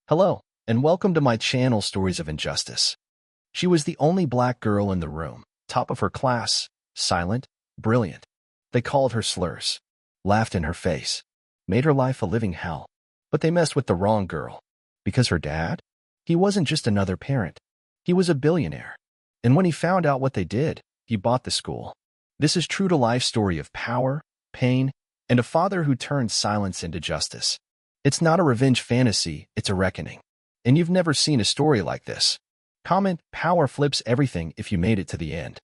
Hello, and welcome to my channel Stories of Injustice. She was the only black girl in the room, top of her class, silent, brilliant. They called her slurs, laughed in her face, made her life a living hell. But they messed with the wrong girl. Because her dad? He wasn't just another parent. He was a billionaire. And when he found out what they did, he bought the school. This is true-to-life story of power, pain, and a father who turned silence into justice. It's not a revenge fantasy, it's a reckoning. And you've never seen a story like this. Comment, power flips everything if you made it to the end.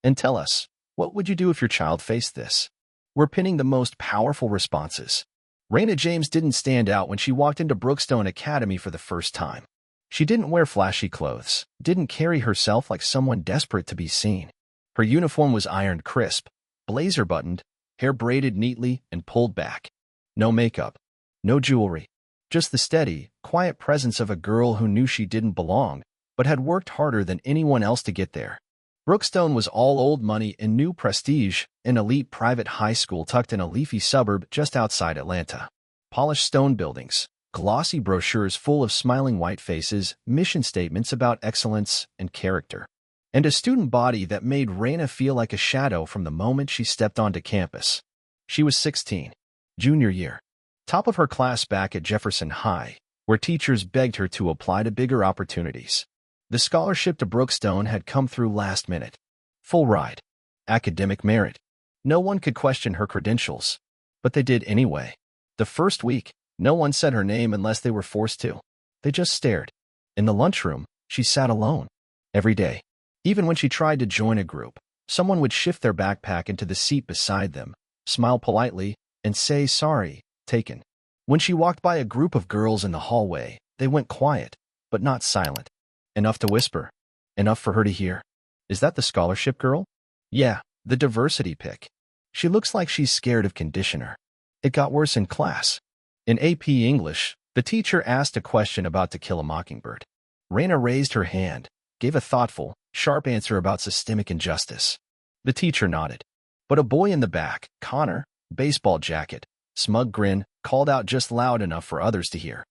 And tell us, what would you do if your child faced this? We're pinning the most powerful responses. Raina James didn't stand out when she walked into Brookstone Academy for the first time. She didn't wear flashy clothes, didn't carry herself like someone desperate to be seen. Her uniform was ironed crisp, blazer buttoned, hair braided neatly and pulled back. No makeup. No jewelry, just the steady, quiet presence of a girl who knew she didn't belong, but had worked harder than anyone else to get there. Brookstone was all old money and new prestige, an elite private high school tucked in a leafy suburb just outside Atlanta. Polished stone buildings, glossy brochures full of smiling white faces, mission statements about excellence and character, and a student body that made Raina feel like a shadow from the moment she stepped onto campus. She was 16, junior year. Top of her class back at Jefferson High, where teachers begged her to apply to bigger opportunities. The scholarship to Brookstone had come through last minute. Full ride. Academic merit. No one could question her credentials. But they did anyway. The first week, no one said her name unless they were forced to. They just stared. In the lunchroom, she sat alone. Every day. Even when she tried to join a group, someone would shift their backpack into the seat beside them, smile politely, and say sorry. Taken. When she walked by a group of girls in the hallway, they went quiet, but not silent. Enough to whisper. Enough for her to hear. Is that the scholarship girl? Yeah, the diversity pick. She looks like she's scared of conditioner. It got worse in class. In AP English, the teacher asked a question about To Kill a Mockingbird. Raina raised her hand, gave a thoughtful, sharp answer about systemic injustice. The teacher nodded. But a boy in the back, Connor, baseball jacket, smug grin, called out just loud enough for others to hear.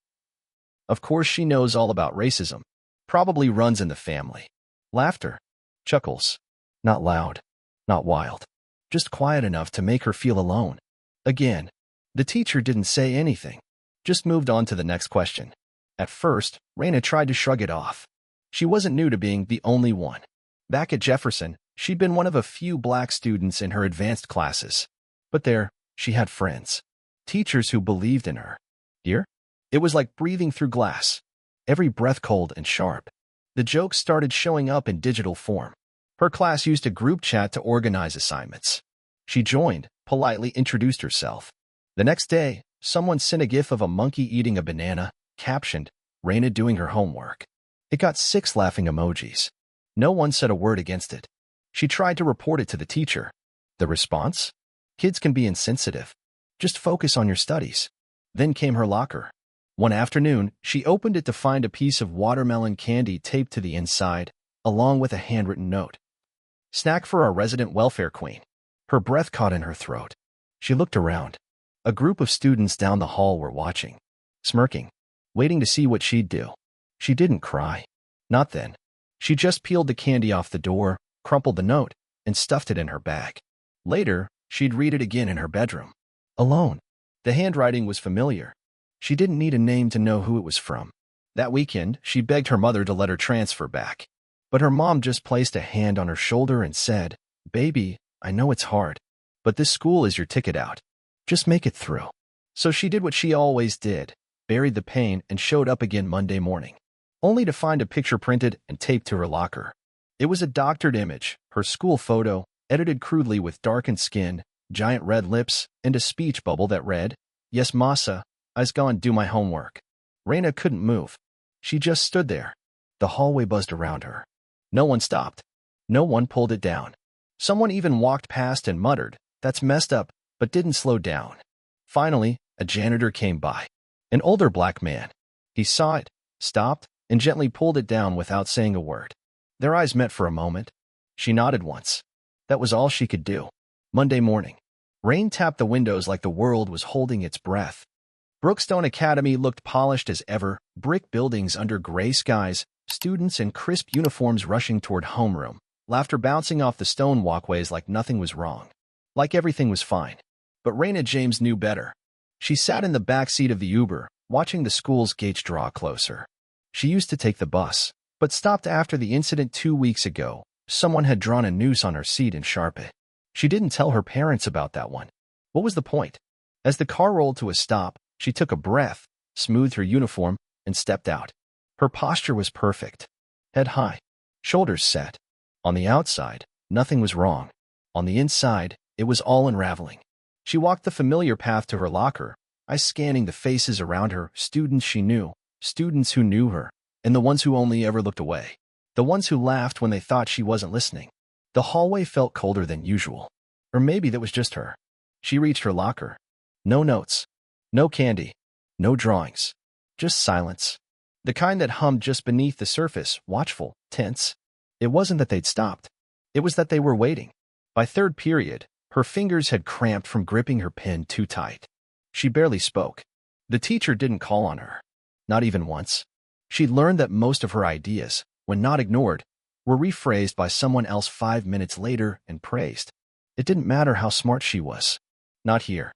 Of course she knows all about racism. Probably runs in the family. Laughter. Chuckles. Not loud. Not wild. Just quiet enough to make her feel alone. Again. The teacher didn't say anything. Just moved on to the next question. At first, Raina tried to shrug it off. She wasn't new to being the only one. Back at Jefferson, she'd been one of a few black students in her advanced classes. But there, she had friends. Teachers who believed in her. Here? It was like breathing through glass. Every breath cold and sharp. The jokes started showing up in digital form. Her class used a group chat to organize assignments. She joined, politely introduced herself. The next day, someone sent a gif of a monkey eating a banana, captioned, Raina doing her homework. It got 6 laughing emojis. No one said a word against it. She tried to report it to the teacher. The response? Kids can be insensitive. Just focus on your studies. Then came her locker. One afternoon, she opened it to find a piece of watermelon candy taped to the inside, along with a handwritten note. Snack for our resident welfare queen. Her breath caught in her throat. She looked around. A group of students down the hall were watching, smirking, waiting to see what she'd do. She didn't cry. Not then. She just peeled the candy off the door, crumpled the note, and stuffed it in her bag. Later, she'd read it again in her bedroom. Alone. The handwriting was familiar. She didn't need a name to know who it was from. That weekend, she begged her mother to let her transfer back. But her mom just placed a hand on her shoulder and said, Baby, I know it's hard, but this school is your ticket out. Just make it through. So she did what she always did, buried the pain and showed up again Monday morning, only to find a picture printed and taped to her locker. It was a doctored image, her school photo, edited crudely with darkened skin, giant red lips, and a speech bubble that read, Yes, massa, I's gone do my homework. Raina couldn't move. She just stood there. The hallway buzzed around her. No one stopped. No one pulled it down. Someone even walked past and muttered, That's messed up, but didn't slow down. Finally, a janitor came by. An older black man. He saw it, stopped, and gently pulled it down without saying a word. Their eyes met for a moment. She nodded once. That was all she could do. Monday morning. Rain tapped the windows like the world was holding its breath. Brookstone Academy looked polished as ever, brick buildings under gray skies, students in crisp uniforms rushing toward homeroom, laughter bouncing off the stone walkways like nothing was wrong. Like everything was fine. But Raina James knew better. She sat in the back seat of the Uber, watching the school's gates draw closer. She used to take the bus, but stopped after the incident 2 weeks ago. Someone had drawn a noose on her seat in Sharpie. She didn't tell her parents about that one. What was the point? As the car rolled to a stop, she took a breath, smoothed her uniform, and stepped out. Her posture was perfect. Head high, shoulders set. On the outside, nothing was wrong. On the inside, it was all unraveling. She walked the familiar path to her locker, eyes scanning the faces around her, students she knew, students who knew her, and the ones who only ever looked away. The ones who laughed when they thought she wasn't listening. The hallway felt colder than usual. Or maybe that was just her. She reached her locker. No notes. No candy. No drawings. Just silence. The kind that hummed just beneath the surface, watchful, tense. It wasn't that they'd stopped. It was that they were waiting. By third period, her fingers had cramped from gripping her pen too tight. She barely spoke. The teacher didn't call on her. Not even once. She'd learned that most of her ideas, when not ignored, were rephrased by someone else 5 minutes later and praised. It didn't matter how smart she was. Not here.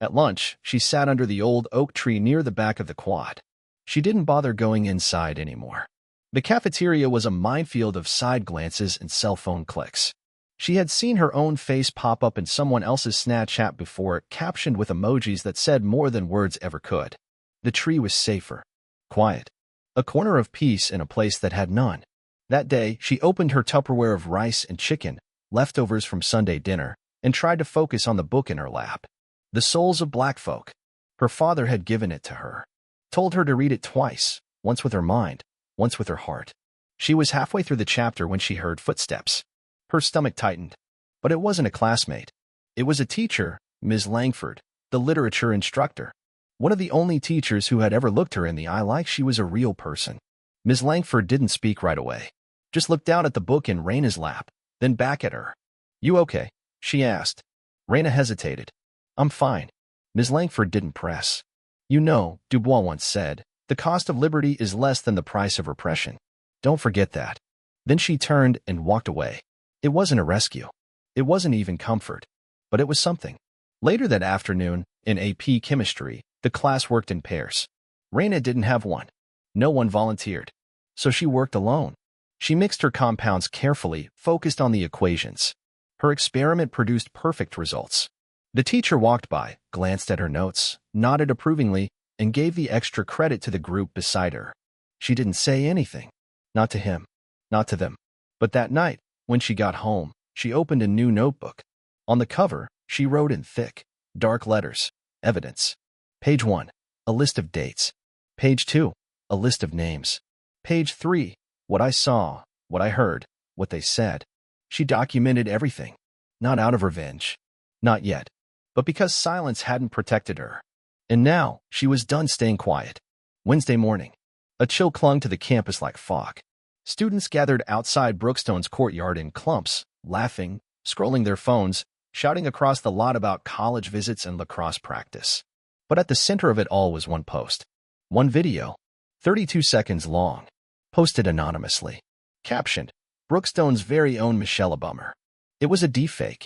At lunch, she sat under the old oak tree near the back of the quad. She didn't bother going inside anymore. The cafeteria was a minefield of side glances and cell phone clicks. She had seen her own face pop up in someone else's Snapchat before, captioned with emojis that said more than words ever could. The tree was safer. Quiet. A corner of peace in a place that had none. That day, she opened her Tupperware of rice and chicken, leftovers from Sunday dinner, and tried to focus on the book in her lap. The Souls of Black Folk. Her father had given it to her. Told her to read it twice, once with her mind, once with her heart. She was halfway through the chapter when she heard footsteps. Her stomach tightened. But it wasn't a classmate. It was a teacher, Ms. Langford, the literature instructor. One of the only teachers who had ever looked her in the eye like she was a real person. Ms. Langford didn't speak right away. Just looked down at the book in Raina's lap, then back at her. "You okay?" she asked. Raina hesitated. "I'm fine." Ms. Langford didn't press. "You know," Dubois once said, "the cost of liberty is less than the price of repression. Don't forget that." Then she turned and walked away. It wasn't a rescue. It wasn't even comfort. But it was something. Later that afternoon, in AP Chemistry, the class worked in pairs. Raina didn't have one. No one volunteered. So she worked alone. She mixed her compounds carefully, focused on the equations. Her experiment produced perfect results. The teacher walked by, glanced at her notes, nodded approvingly, and gave the extra credit to the group beside her. She didn't say anything. Not to him. Not to them. But that night, when she got home, she opened a new notebook. On the cover, she wrote in thick, dark letters, evidence. Page 1, a list of dates. Page 2, a list of names. Page 3, what I saw, what I heard, what they said. She documented everything. Not out of revenge. Not yet. But because silence hadn't protected her. And now, she was done staying quiet. Wednesday morning. A chill clung to the campus like fog. Students gathered outside Brookstone's courtyard in clumps, laughing, scrolling their phones, shouting across the lot about college visits and lacrosse practice. But at the center of it all was one post. One video. 32 seconds long. Posted anonymously. Captioned, Brookstone's very own Michelle Bummer. It was a deepfake.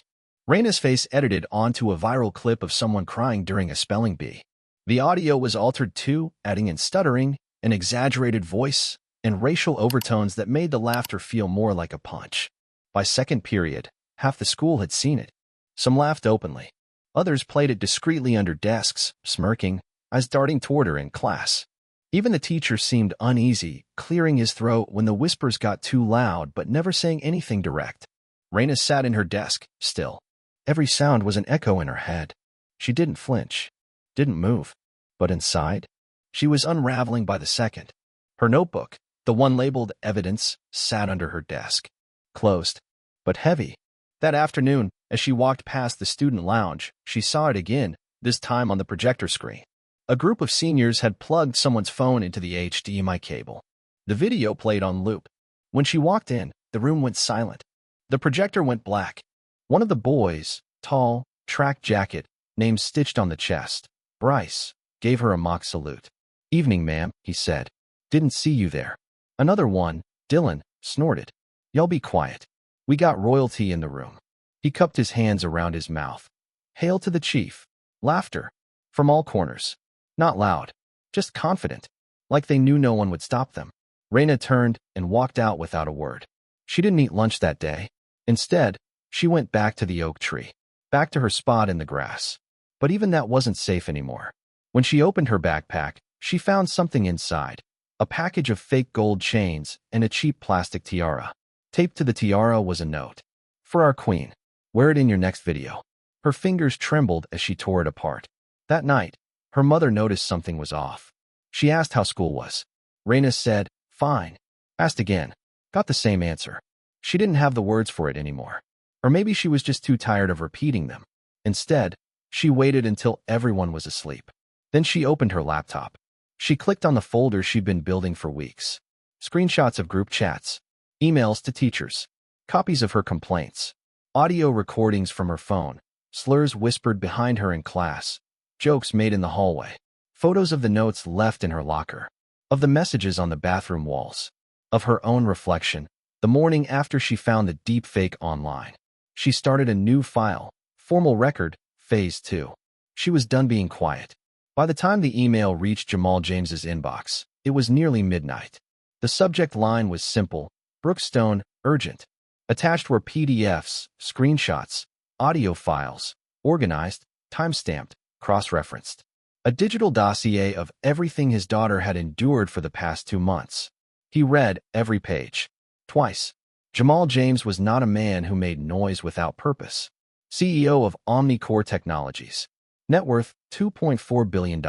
Raina's face edited onto a viral clip of someone crying during a spelling bee. The audio was altered too, adding in stuttering, an exaggerated voice, and racial overtones that made the laughter feel more like a punch. By second period, half the school had seen it. Some laughed openly. Others played it discreetly under desks, smirking, eyes darting toward her in class. Even the teacher seemed uneasy, clearing his throat when the whispers got too loud but never saying anything direct. Raina sat in her desk, still. Every sound was an echo in her head. She didn't flinch, didn't move. But inside, she was unraveling by the second. Her notebook, the one labeled evidence, sat under her desk. Closed, but heavy. That afternoon, as she walked past the student lounge, she saw it again, this time on the projector screen. A group of seniors had plugged someone's phone into the HDMI cable. The video played on loop. When she walked in, the room went silent. The projector went black. One of the boys, tall, track jacket, name stitched on the chest, Bryce, gave her a mock salute. "Evening, ma'am," he said. "Didn't see you there." Another one, Dylan, snorted. "Y'all be quiet. We got royalty in the room." He cupped his hands around his mouth. "Hail to the chief." Laughter. From all corners. Not loud. Just confident. Like they knew no one would stop them. Raina turned and walked out without a word. She didn't eat lunch that day. Instead, she went back to the oak tree. Back to her spot in the grass. But even that wasn't safe anymore. When she opened her backpack, she found something inside. A package of fake gold chains and a cheap plastic tiara. Taped to the tiara was a note. "For our queen. Wear it in your next video." Her fingers trembled as she tore it apart. That night, her mother noticed something was off. She asked how school was. Raina said, "Fine." Asked again. Got the same answer. She didn't have the words for it anymore. Or maybe she was just too tired of repeating them. Instead, she waited until everyone was asleep. Then she opened her laptop. She clicked on the folder she'd been building for weeks. Screenshots of group chats, emails to teachers, copies of her complaints, audio recordings from her phone, slurs whispered behind her in class, jokes made in the hallway, photos of the notes left in her locker, of the messages on the bathroom walls, of her own reflection, the morning after she found the deep fake online. She started a new file, formal record, phase 2. She was done being quiet. By the time the email reached Jamal James's inbox, it was nearly midnight. The subject line was simple: Brookstone, urgent. Attached were PDFs, screenshots, audio files, organized, time-stamped, cross-referenced. A digital dossier of everything his daughter had endured for the past 2 months. He read every page. Twice. Jamal James was not a man who made noise without purpose. CEO of Omnicore Technologies. Net worth $2.4 billion.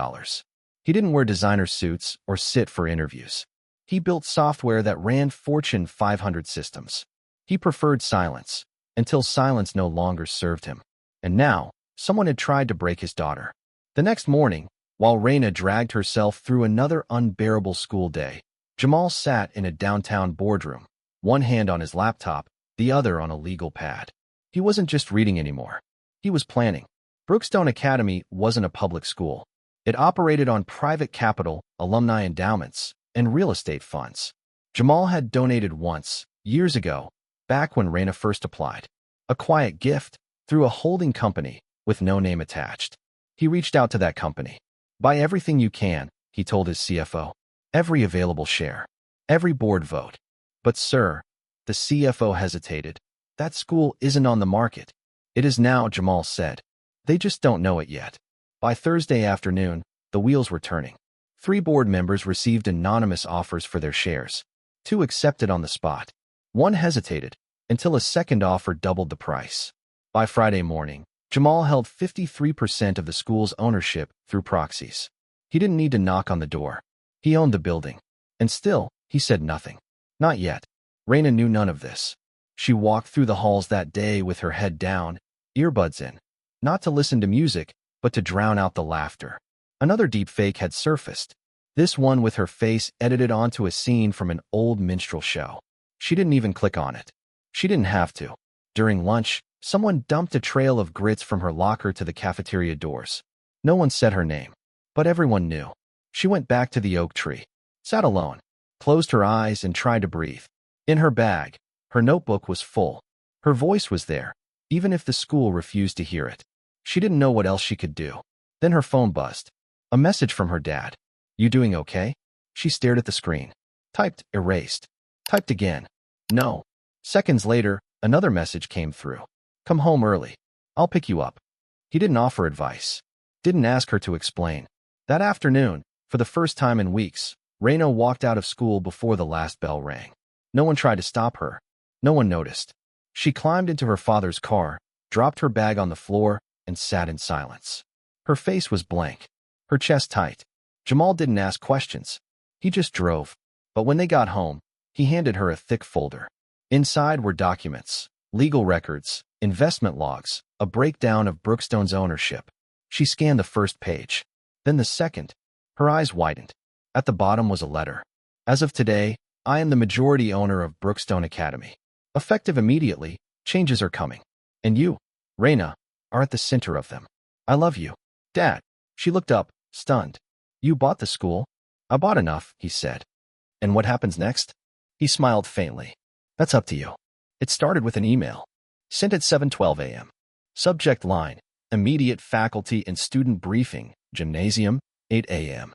He didn't wear designer suits or sit for interviews. He built software that ran Fortune 500 systems. He preferred silence, until silence no longer served him. And now, someone had tried to break his daughter. The next morning, while Raina dragged herself through another unbearable school day, Jamal sat in a downtown boardroom, one hand on his laptop, the other on a legal pad. He wasn't just reading anymore. He was planning. Brookstone Academy wasn't a public school. It operated on private capital, alumni endowments, and real estate funds. Jamal had donated once, years ago, back when Raina first applied. A quiet gift, through a holding company, with no name attached. He reached out to that company. "Buy everything you can," he told his CFO. "Every available share. Every board vote." "But sir," the CFO hesitated. "That school isn't on the market." "It is now," Jamal said. "They just don't know it yet." By Thursday afternoon, the wheels were turning. 3 board members received anonymous offers for their shares. 2 accepted on the spot. 1 hesitated, until a second offer doubled the price. By Friday morning, Jamal held 53% of the school's ownership through proxies. He didn't need to knock on the door. He owned the building. And still, he said nothing. Not yet. Raina knew none of this. She walked through the halls that day with her head down, earbuds in. Not to listen to music, but to drown out the laughter. Another deepfake had surfaced. This one with her face edited onto a scene from an old minstrel show. She didn't even click on it. She didn't have to. During lunch, someone dumped a trail of grits from her locker to the cafeteria doors. No one said her name, but everyone knew. She went back to the oak tree, sat alone, closed her eyes and tried to breathe. In her bag, her notebook was full. Her voice was there, even if the school refused to hear it. She didn't know what else she could do. Then her phone buzzed. A message from her dad. "You doing okay?" She stared at the screen. Typed, erased. Typed again. "No." Seconds later, another message came through. "Come home early. I'll pick you up." He didn't offer advice. Didn't ask her to explain. That afternoon, for the first time in weeks, Raina walked out of school before the last bell rang. No one tried to stop her. No one noticed. She climbed into her father's car, dropped her bag on the floor, and sat in silence. Her face was blank, her chest tight. Jamal didn't ask questions. He just drove. But when they got home, he handed her a thick folder. Inside were documents, legal records, investment logs, a breakdown of Brookstone's ownership. She scanned the first page, then the second. Her eyes widened. At the bottom was a letter. "As of today, I am the majority owner of Brookstone Academy. Effective immediately, changes are coming. And you, Raina, are at the center of them. I love you, Dad." She looked up, stunned. You bought the school? I bought enough, he said. And what happens next? He smiled faintly. That's up to you. It started with an email. Sent at 7:12 a.m. Subject line, immediate faculty and student briefing, gymnasium, 8 a.m.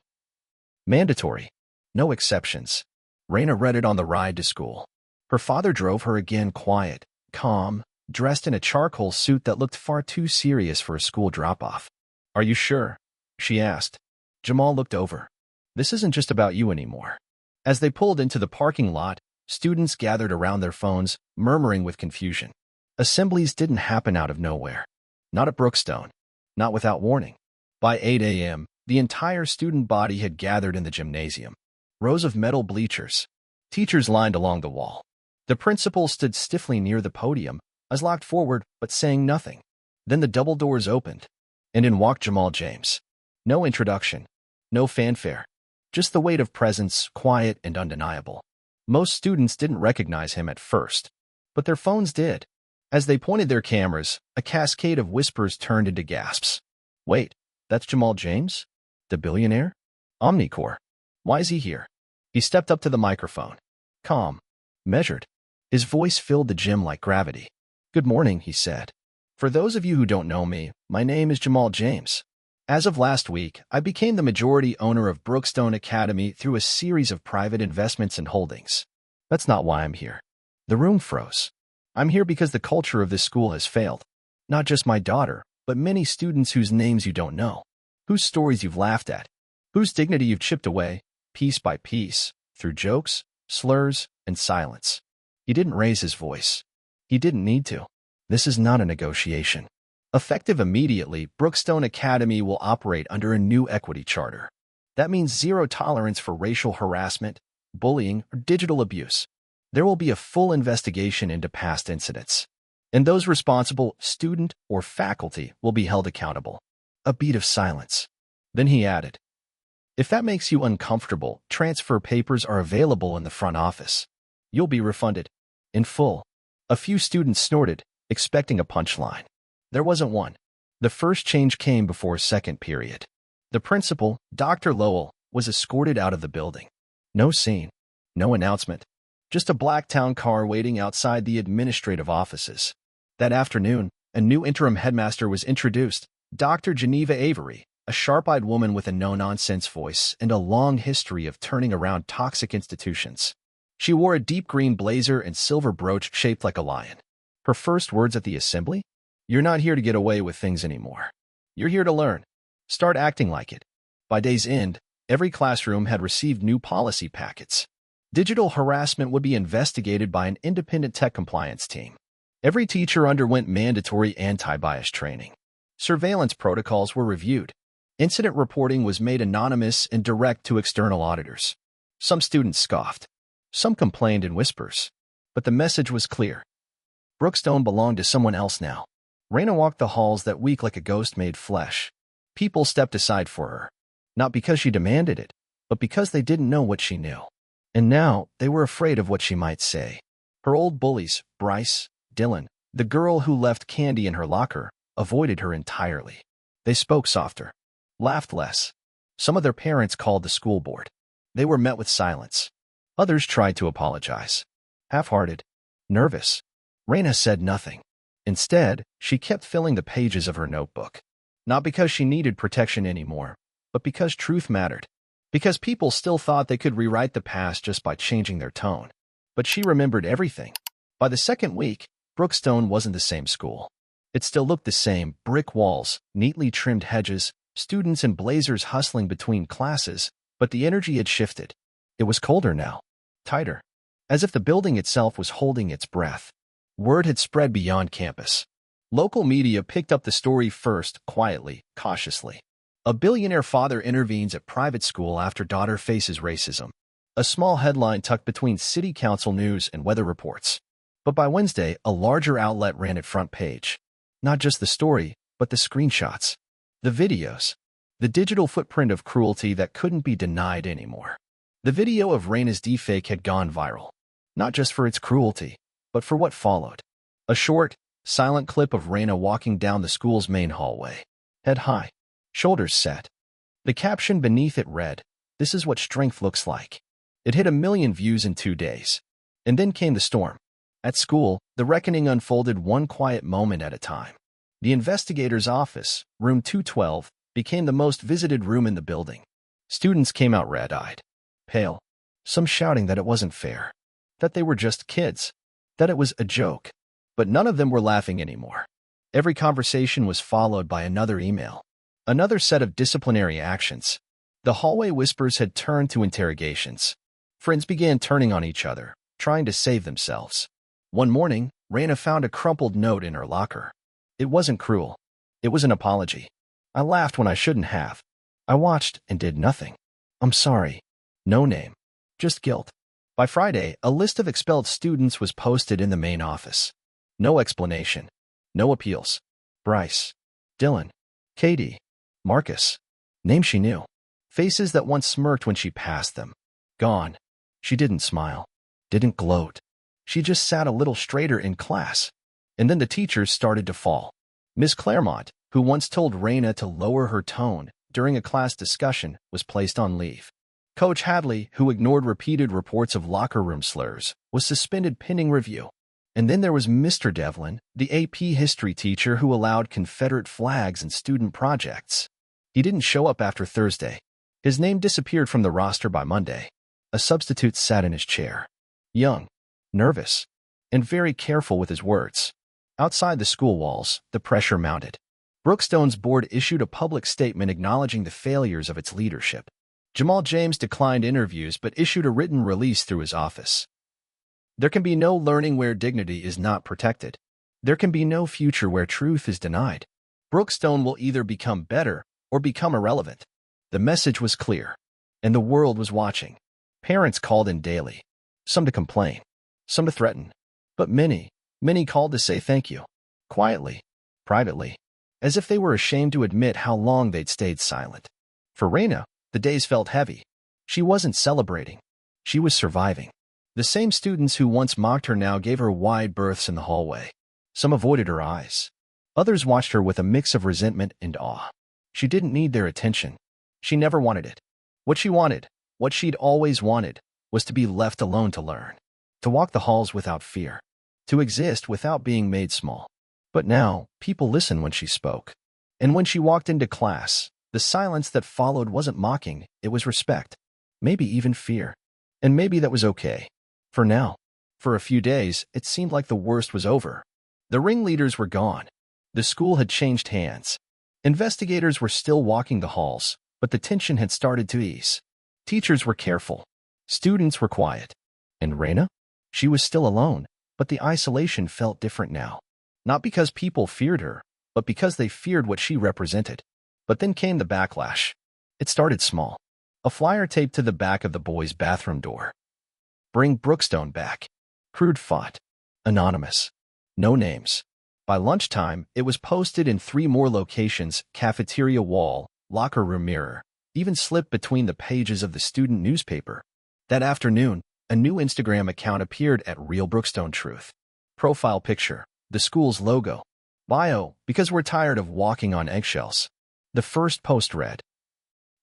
Mandatory. No exceptions. Raina read it on the ride to school. Her father drove her again, quiet, calm, dressed in a charcoal suit that looked far too serious for a school drop-off. Are you sure? She asked. Jamal looked over. This isn't just about you anymore. As they pulled into the parking lot, students gathered around their phones, murmuring with confusion. Assemblies didn't happen out of nowhere. Not at Brookstone. Not without warning. By 8 a.m., the entire student body had gathered in the gymnasium. Rows of metal bleachers. Teachers lined along the wall. The principal stood stiffly near the podium, eyes locked forward, but saying nothing. Then the double doors opened, and in walked Jamal James. No introduction. No fanfare. Just the weight of presence, quiet and undeniable. Most students didn't recognize him at first, but their phones did. As they pointed their cameras, a cascade of whispers turned into gasps. Wait, that's Jamal James? The billionaire? Omnicore. Why is he here? He stepped up to the microphone. Calm. Measured. His voice filled the gym like gravity. Good morning, he said. For those of you who don't know me, my name is Jamal James. As of last week, I became the majority owner of Brookstone Academy through a series of private investments and holdings. That's not why I'm here. The room froze. I'm here because the culture of this school has failed. Not just my daughter, but many students whose names you don't know, whose stories you've laughed at, whose dignity you've chipped away, piece by piece, through jokes, slurs, and silence. He didn't raise his voice. He didn't need to. This is not a negotiation. Effective immediately, Brookstone Academy will operate under a new equity charter. That means zero tolerance for racial harassment, bullying, or digital abuse. There will be a full investigation into past incidents, and those responsible, student or faculty, will be held accountable. A beat of silence. Then he added, if that makes you uncomfortable, transfer papers are available in the front office. You'll be refunded. In full. A few students snorted, expecting a punchline. There wasn't one. The first change came before second period. The principal, Dr. Lowell, was escorted out of the building. No scene. No announcement. Just a black town car waiting outside the administrative offices. That afternoon, a new interim headmaster was introduced, Dr. Geneva Avery, a sharp-eyed woman with a no-nonsense voice and a long history of turning around toxic institutions. She wore a deep green blazer and silver brooch shaped like a lion. Her first words at the assembly? You're not here to get away with things anymore. You're here to learn. Start acting like it. By day's end, every classroom had received new policy packets. Digital harassment would be investigated by an independent tech compliance team. Every teacher underwent mandatory anti-bias training. Surveillance protocols were reviewed. Incident reporting was made anonymous and direct to external auditors. Some students scoffed. Some complained in whispers. But the message was clear. Brookstone belonged to someone else now. Raina walked the halls that week like a ghost made flesh. People stepped aside for her. Not because she demanded it, but because they didn't know what she knew. And now they were afraid of what she might say. Her old bullies, Bryce, Dylan, the girl who left candy in her locker, avoided her entirely. They spoke softer, laughed less. Some of their parents called the school board. They were met with silence. Others tried to apologize. Half-hearted, nervous. Raina said nothing. Instead, she kept filling the pages of her notebook. Not because she needed protection anymore, but because truth mattered. Because people still thought they could rewrite the past just by changing their tone. But she remembered everything. By the second week, Brookstone wasn't the same school. It still looked the same: brick walls, neatly trimmed hedges, students in blazers hustling between classes, but the energy had shifted. It was colder now, tighter, as if the building itself was holding its breath. Word had spread beyond campus. Local media picked up the story first, quietly, cautiously. A billionaire father intervenes at private school after daughter faces racism. A small headline tucked between city council news and weather reports. But by Wednesday, a larger outlet ran it front page. Not just the story, but the screenshots. The videos. The digital footprint of cruelty that couldn't be denied anymore. The video of Raina's deepfake had gone viral. Not just for its cruelty, but for what followed. A short, silent clip of Raina walking down the school's main hallway. Head high. Shoulders set. The caption beneath it read, "This is what strength looks like." It hit 1 million views in 2 days. And then came the storm. At school, the reckoning unfolded one quiet moment at a time. The investigator's office, room 212, became the most visited room in the building. Students came out red-eyed, pale, some shouting that it wasn't fair, that they were just kids, that it was a joke. But none of them were laughing anymore. Every conversation was followed by another email, another set of disciplinary actions. The hallway whispers had turned to interrogations. Friends began turning on each other, trying to save themselves. One morning, Raina found a crumpled note in her locker. It wasn't cruel. It was an apology. "I laughed when I shouldn't have. I watched and did nothing. I'm sorry." No name. Just guilt. By Friday, a list of expelled students was posted in the main office. No explanation. No appeals. Bryce. Dylan. Katie. Marcus. Names she knew. Faces that once smirked when she passed them. Gone. She didn't smile. Didn't gloat. She just sat a little straighter in class. And then the teachers started to fall. Miss Claremont, who once told Raina to lower her tone during a class discussion, was placed on leave. Coach Hadley, who ignored repeated reports of locker room slurs, was suspended pending review. And then there was Mr. Devlin, the AP history teacher who allowed Confederate flags in student projects. He didn't show up after Thursday. His name disappeared from the roster by Monday. A substitute sat in his chair. Young, nervous, and very careful with his words. Outside the school walls, the pressure mounted. Brookstone's board issued a public statement acknowledging the failures of its leadership. Jamal James declined interviews but issued a written release through his office. There can be no learning where dignity is not protected. There can be no future where truth is denied. Brookstone will either become better or become irrelevant. The message was clear, and the world was watching. Parents called in daily, some to complain, some to threaten, but many called to say thank you, quietly, privately, as if they were ashamed to admit how long they'd stayed silent. For Raina, the days felt heavy. She wasn't celebrating. She was surviving. The same students who once mocked her now gave her wide berths in the hallway. Some avoided her eyes. Others watched her with a mix of resentment and awe. She didn't need their attention. She never wanted it. What she wanted, what she'd always wanted, was to be left alone to learn, to walk the halls without fear, to exist without being made small. But now, people listened when she spoke. And when she walked into class, the silence that followed wasn't mocking, it was respect, maybe even fear. And maybe that was okay. For now. For a few days, it seemed like the worst was over. The ringleaders were gone. The school had changed hands. Investigators were still walking the halls, but the tension had started to ease. Teachers were careful. Students were quiet. And Raina? She was still alone, but the isolation felt different now. Not because people feared her, but because they feared what she represented. But then came the backlash. It started small. A flyer taped to the back of the boys' bathroom door. Bring Brookstone back. Crude font. Anonymous. No names. By lunchtime, it was posted in 3 more locations: cafeteria wall, locker room mirror, even slipped between the pages of the student newspaper. That afternoon, a new Instagram account appeared at Real Brookstone Truth. Profile picture, the school's logo. Bio, because we're tired of walking on eggshells. The first post read,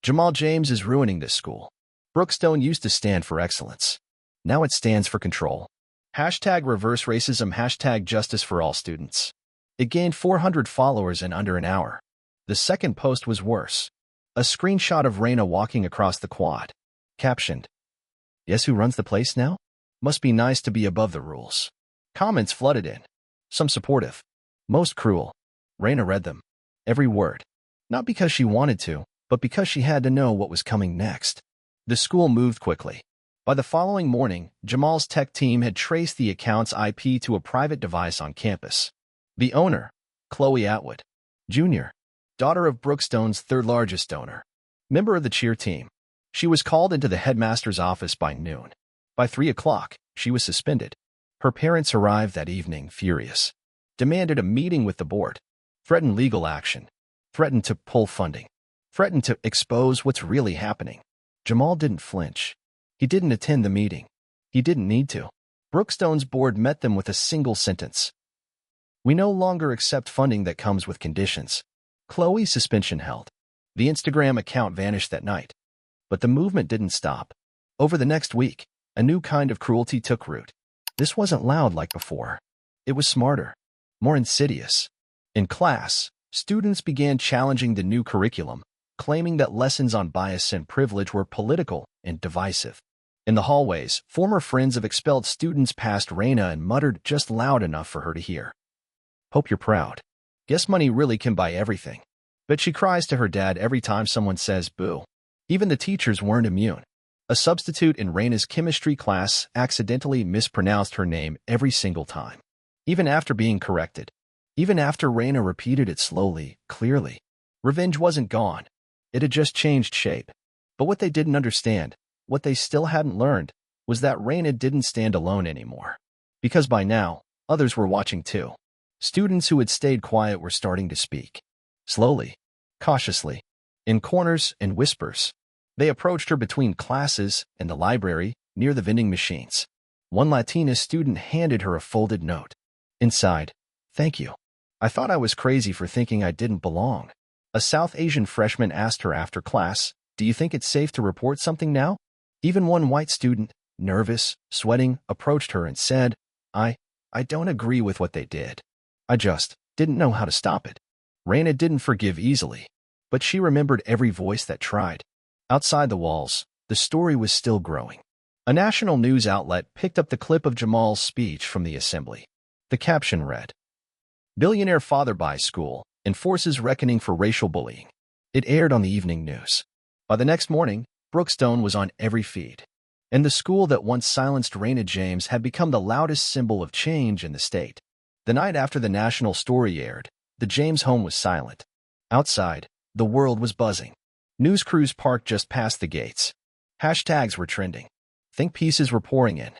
Jamal James is ruining this school. Brookstone used to stand for excellence. Now it stands for control. Hashtag reverse racism, hashtag justice for all students. It gained 400 followers in under an hour. The second post was worse. A screenshot of Raina walking across the quad. Captioned, Guess who runs the place now? Must be nice to be above the rules. Comments flooded in. Some supportive. Most cruel. Raina read them. Every word. Not because she wanted to, but because she had to know what was coming next. The school moved quickly. By the following morning, Jamal's tech team had traced the account's IP to a private device on campus. The owner, Chloe Atwood, Jr., daughter of Brookstone's third-largest donor, member of the cheer team. She was called into the headmaster's office by noon. By 3 o'clock, she was suspended. Her parents arrived that evening, furious. Demanded a meeting with the board. Threatened legal action. Threatened to pull funding. Threatened to expose what's really happening. Jamal didn't flinch. He didn't attend the meeting. He didn't need to. Brookstone's board met them with a single sentence. We no longer accept funding that comes with conditions. Chloe's suspension held. The Instagram account vanished that night. But the movement didn't stop. Over the next week, a new kind of cruelty took root. This wasn't loud like before. It was smarter, more insidious. In class, students began challenging the new curriculum, claiming that lessons on bias and privilege were political and divisive. In the hallways, former friends of expelled students passed Raina and muttered just loud enough for her to hear. "Hope you're proud. Guess money really can buy everything." But she cries to her dad every time someone says boo. Even the teachers weren't immune. A substitute in Raina's chemistry class accidentally mispronounced her name every single time. Even after being corrected. Even after Raina repeated it slowly, clearly. Revenge wasn't gone. It had just changed shape. But what they didn't understand, what they still hadn't learned, was that Raina didn't stand alone anymore. Because by now, others were watching too. Students who had stayed quiet were starting to speak. Slowly, cautiously, in corners and whispers. They approached her between classes and the library, near the vending machines. One Latina student handed her a folded note. Inside, "Thank you. I thought I was crazy for thinking I didn't belong." A South Asian freshman asked her after class, "Do you think it's safe to report something now?" Even one white student, nervous, sweating, approached her and said, I don't agree with what they did. I just didn't know how to stop it." Raina didn't forgive easily, but she remembered every voice that tried. Outside the walls, the story was still growing. A national news outlet picked up the clip of Jamal's speech from the assembly. The caption read, "Billionaire father buys school, enforces reckoning for racial bullying." It aired on the evening news. By the next morning, Brookstone was on every feed. And the school that once silenced Raina James had become the loudest symbol of change in the state. The night after the national story aired, the James home was silent. Outside, the world was buzzing. News crews parked just past the gates. Hashtags were trending. Think pieces were pouring in.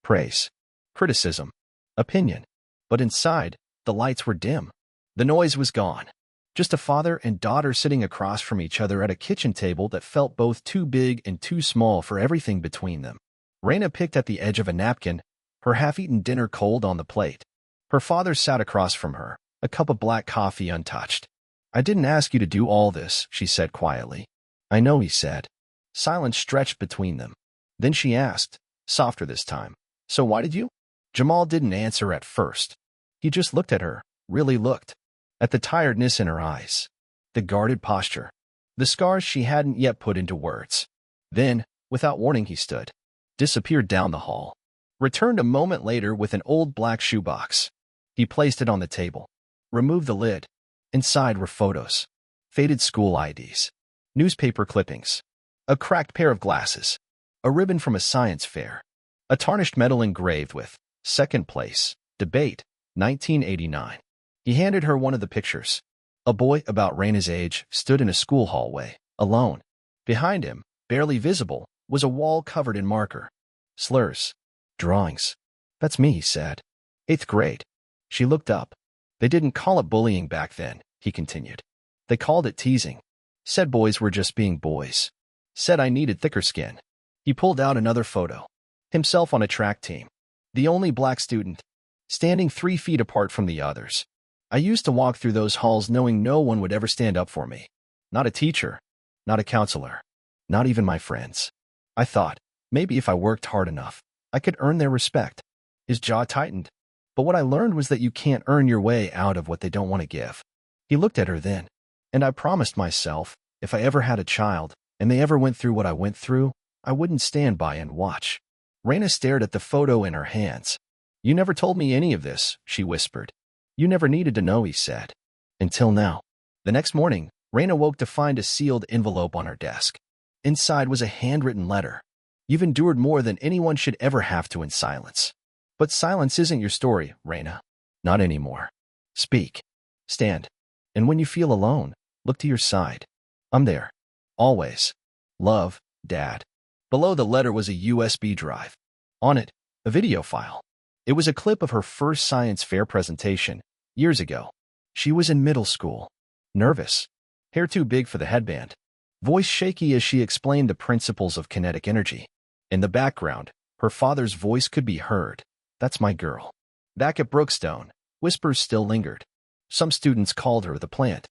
Praise, criticism, opinion. But inside, the lights were dim. The noise was gone. Just a father and daughter sitting across from each other at a kitchen table that felt both too big and too small for everything between them. Raina picked at the edge of a napkin, her half-eaten dinner cold on the plate. Her father sat across from her, a cup of black coffee untouched. "I didn't ask you to do all this," she said quietly. "I know," he said. Silence stretched between them. Then she asked, softer this time, "So why did you?" Jamal didn't answer at first. He just looked at her, really looked. At the tiredness in her eyes, the guarded posture, the scars she hadn't yet put into words. Then, without warning, he stood, disappeared down the hall, returned a moment later with an old black shoebox. He placed it on the table, removed the lid. Inside were photos, faded school IDs, newspaper clippings, a cracked pair of glasses, a ribbon from a science fair, a tarnished medal engraved with "Second Place, Debate, 1989. He handed her one of the pictures. A boy about Raina's age stood in a school hallway, alone. Behind him, barely visible, was a wall covered in marker. Slurs. Drawings. "That's me," he said. "8th grade." She looked up. "They didn't call it bullying back then," he continued. "They called it teasing. Said boys were just being boys. Said I needed thicker skin." He pulled out another photo. Himself on a track team. The only black student. Standing 3 feet apart from the others. "I used to walk through those halls knowing no one would ever stand up for me. Not a teacher, not a counselor, not even my friends. I thought, maybe if I worked hard enough, I could earn their respect." His jaw tightened. "But what I learned was that you can't earn your way out of what they don't want to give." He looked at her then. "And I promised myself, if I ever had a child, and they ever went through what I went through, I wouldn't stand by and watch." Raina stared at the photo in her hands. "You never told me any of this," she whispered. "You never needed to know," he said. "Until now." The next morning, Raina woke to find a sealed envelope on her desk. Inside was a handwritten letter. "You've endured more than anyone should ever have to in silence. But silence isn't your story, Raina. Not anymore. Speak. Stand. And when you feel alone, look to your side. I'm there. Always. Love, Dad." Below the letter was a USB drive. On it, a video file. It was a clip of her first science fair presentation, years ago. She was in middle school. Nervous. Hair too big for the headband. Voice shaky as she explained the principles of kinetic energy. In the background, her father's voice could be heard. "That's my girl." Back at Brookstone, whispers still lingered. Some students called her the plant.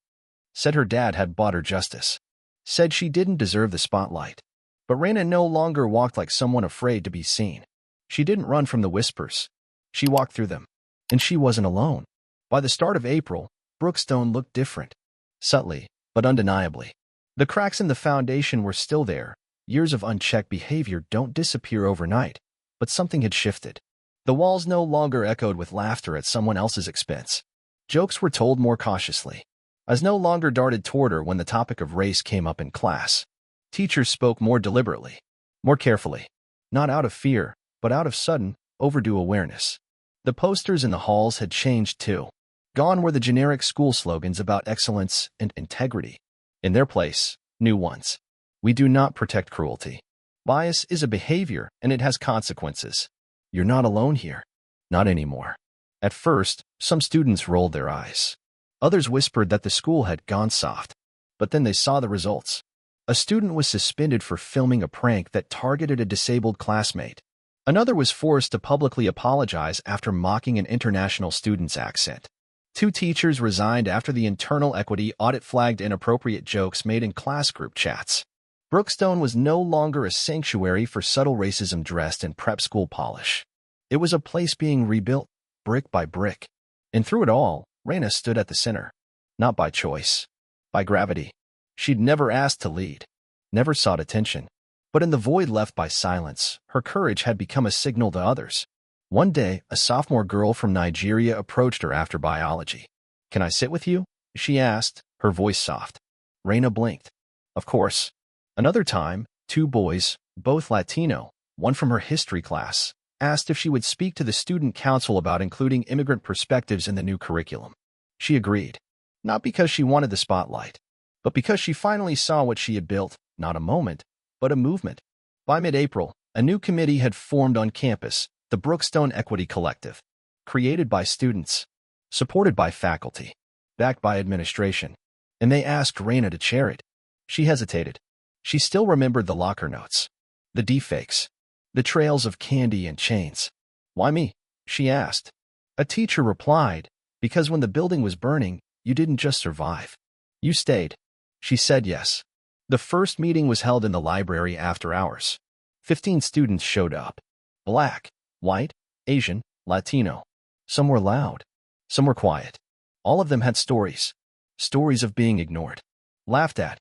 Said her dad had bought her justice. said she didn't deserve the spotlight. But Raina no longer walked like someone afraid to be seen. She didn't run from the whispers. She walked through them. And she wasn't alone. By the start of April, Brookstone looked different. Subtly, but undeniably. The cracks in the foundation were still there. Years of unchecked behavior don't disappear overnight. But something had shifted. The walls no longer echoed with laughter at someone else's expense. Jokes were told more cautiously. As no longer darted toward her when the topic of race came up in class. Teachers spoke more deliberately, more carefully. Not out of fear, but out of sudden, overdue awareness. The posters in the halls had changed too. Gone were the generic school slogans about excellence and integrity. In their place, new ones. We do not protect cruelty. Bias is a behavior, and it has consequences. You're not alone here. Not anymore. At first, some students rolled their eyes. Others whispered that the school had gone soft. But then they saw the results. A student was suspended for filming a prank that targeted a disabled classmate. Another was forced to publicly apologize after mocking an international student's accent. 2 teachers resigned after the internal equity audit flagged inappropriate jokes made in class group chats. Brookstone was no longer a sanctuary for subtle racism dressed in prep school polish. It was a place being rebuilt, brick by brick. And through it all, Raina stood at the center. Not by choice. By gravity. She'd never asked to lead. Never sought attention. But in the void left by silence, her courage had become a signal to others. One day, a sophomore girl from Nigeria approached her after biology. "Can I sit with you?" she asked, her voice soft. Raina blinked. Of course. Another time, 2 boys, both Latino, one from her history class, asked if she would speak to the student council about including immigrant perspectives in the new curriculum. She agreed. Not because she wanted the spotlight, but because she finally saw what she had built, not a moment, but a movement. By mid-April, a new committee had formed on campus, the Brookstone Equity Collective, created by students, supported by faculty, backed by administration, and they asked Raina to chair it. She hesitated. She still remembered the locker notes, the deepfakes, the trails of candy and chains. "Why me?" she asked. A teacher replied, "Because when the building was burning, you didn't just survive. You stayed." She said yes. The first meeting was held in the library after hours. 15 students showed up. Black, white, Asian, Latino. Some were loud. Some were quiet. All of them had stories. Stories of being ignored, laughed at,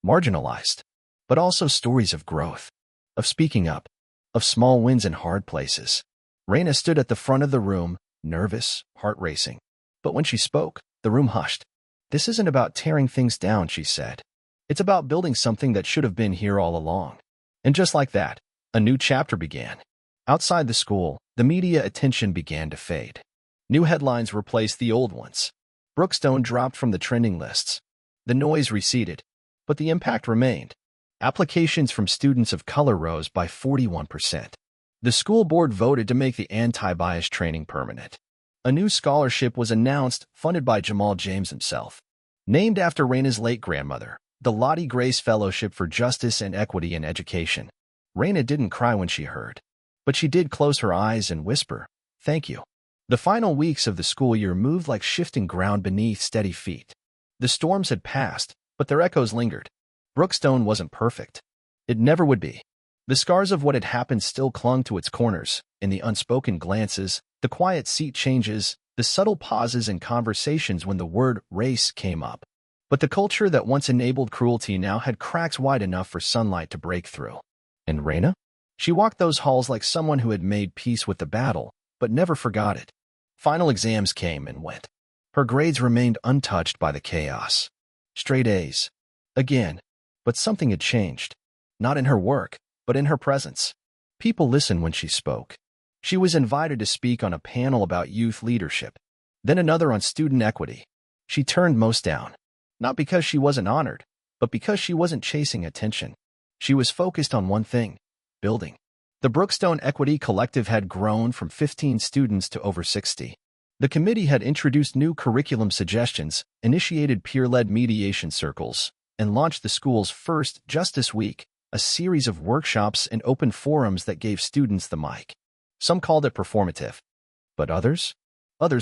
marginalized. But also stories of growth, of speaking up, of small wins in hard places. Raina stood at the front of the room, nervous, heart racing. But when she spoke, the room hushed. "This isn't about tearing things down," she said. "It's about building something that should have been here all along." And just like that, a new chapter began. Outside the school, the media attention began to fade. New headlines replaced the old ones. Brookstone dropped from the trending lists. The noise receded, but the impact remained. Applications from students of color rose by 41%. The school board voted to make the anti-bias training permanent. A new scholarship was announced, funded by Jamal James himself. Named after Raina's late grandmother, the Lottie Grace Fellowship for Justice and Equity in Education. Raina didn't cry when she heard, but she did close her eyes and whisper, "Thank you." The final weeks of the school year moved like shifting ground beneath steady feet. The storms had passed, but their echoes lingered. Brookstone wasn't perfect. It never would be. The scars of what had happened still clung to its corners, in the unspoken glances, the quiet seat changes, the subtle pauses in conversations when the word race came up. But the culture that once enabled cruelty now had cracks wide enough for sunlight to break through. And Raina? She walked those halls like someone who had made peace with the battle, but never forgot it. Final exams came and went. Her grades remained untouched by the chaos. Straight A's. Again. But something had changed. Not in her work, but in her presence. People listened when she spoke. She was invited to speak on a panel about youth leadership, then another on student equity. She turned most down. Not because she wasn't honored, but because she wasn't chasing attention. She was focused on one thing: building. The Brookstone Equity Collective had grown from 15 students to over 60. The committee had introduced new curriculum suggestions, initiated peer-led mediation circles, and launched the school's first Justice Week, a series of workshops and open forums that gave students the mic. Some called it performative, but others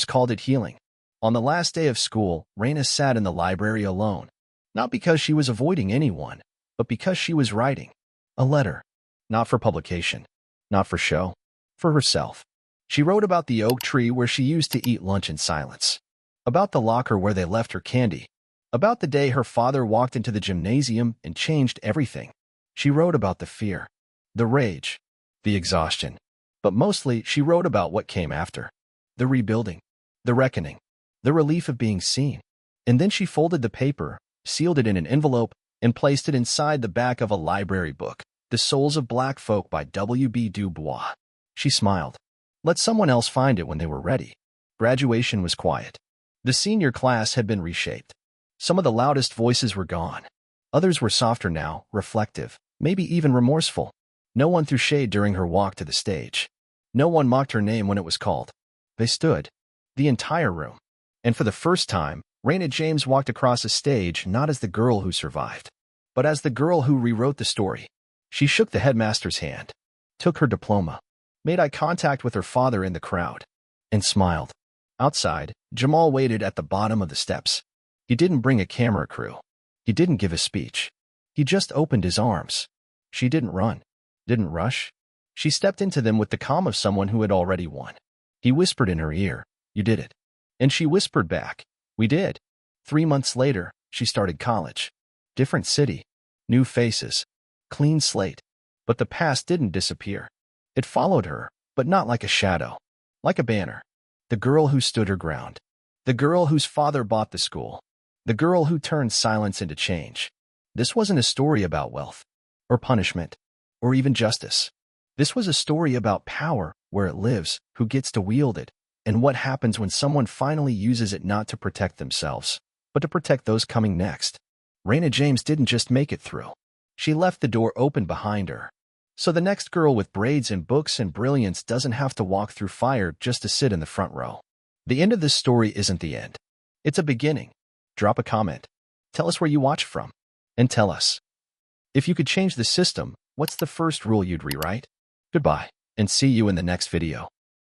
called it healing. On the last day of school, Raina sat in the library alone. Not because she was avoiding anyone, but because she was writing a letter. Not for publication. Not for show. For herself. She wrote about the oak tree where she used to eat lunch in silence. About the locker where they left her candy. About the day her father walked into the gymnasium and changed everything. She wrote about the fear, the rage, the exhaustion. But mostly, she wrote about what came after. The rebuilding, the reckoning, the relief of being seen. And then she folded the paper, sealed it in an envelope, and placed it inside the back of a library book, The Souls of Black Folk by W.B. Du Bois. She smiled. Let someone else find it when they were ready. Graduation was quiet. The senior class had been reshaped. Some of the loudest voices were gone. Others were softer now, reflective, maybe even remorseful. No one threw shade during her walk to the stage. No one mocked her name when it was called. They stood. The entire room. And for the first time, Raina James walked across a stage not as the girl who survived, but as the girl who rewrote the story. She shook the headmaster's hand, took her diploma, made eye contact with her father in the crowd, and smiled. Outside, Jamal waited at the bottom of the steps. He didn't bring a camera crew. He didn't give a speech. He just opened his arms. She didn't run, didn't rush. She stepped into them with the calm of someone who had already won. He whispered in her ear, "You did it." And she whispered back, "We did." 3 months later, she started college. Different city, new faces, clean slate. But the past didn't disappear. It followed her, but not like a shadow, like a banner. The girl who stood her ground. The girl whose father bought the school. The girl who turned silence into change. This wasn't a story about wealth, or punishment, or even justice. This was a story about power, where it lives, who gets to wield it, and what happens when someone finally uses it not to protect themselves, but to protect those coming next. Raina James didn't just make it through. She left the door open behind her. So the next girl with braids and books and brilliance doesn't have to walk through fire just to sit in the front row. The end of this story isn't the end. It's a beginning. Drop a comment. Tell us where you watch from. And tell us, if you could change the system, what's the first rule you'd rewrite? Goodbye, and see you in the next video.